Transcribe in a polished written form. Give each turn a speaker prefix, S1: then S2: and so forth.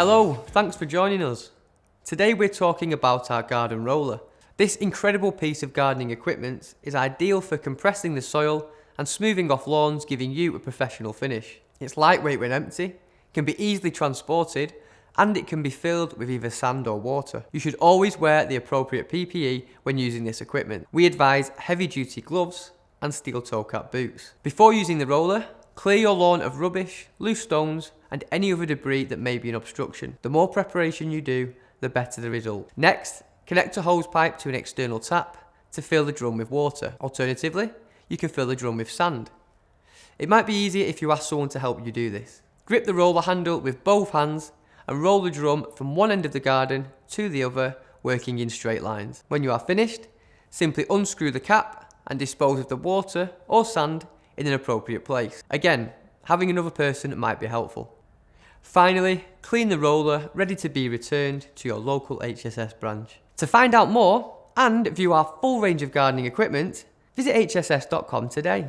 S1: Hello, thanks for joining us. Today we're talking about our garden roller. This incredible piece of gardening equipment is ideal for compressing the soil and smoothing off lawns, giving you a professional finish. It's lightweight when empty, can be easily transported, and it can be filled with either sand or water. You should always wear the appropriate PPE when using this equipment. We advise heavy-duty gloves and steel toe cap boots. Before using the roller, clear your lawn of rubbish, loose stones, and any other debris that may be an obstruction. The more preparation you do, the better the result. Next, connect a hose pipe to an external tap to fill the drum with water. Alternatively, you can fill the drum with sand. It might be easier if you ask someone to help you do this. Grip the roller handle with both hands and roll the drum from one end of the garden to the other, working in straight lines. When you are finished, simply unscrew the cap and dispose of the water or sand in an appropriate place. Again, having another person might be helpful. Finally, clean the roller, ready to be returned to your local HSS branch. To find out more and view our full range of gardening equipment, visit hss.com today.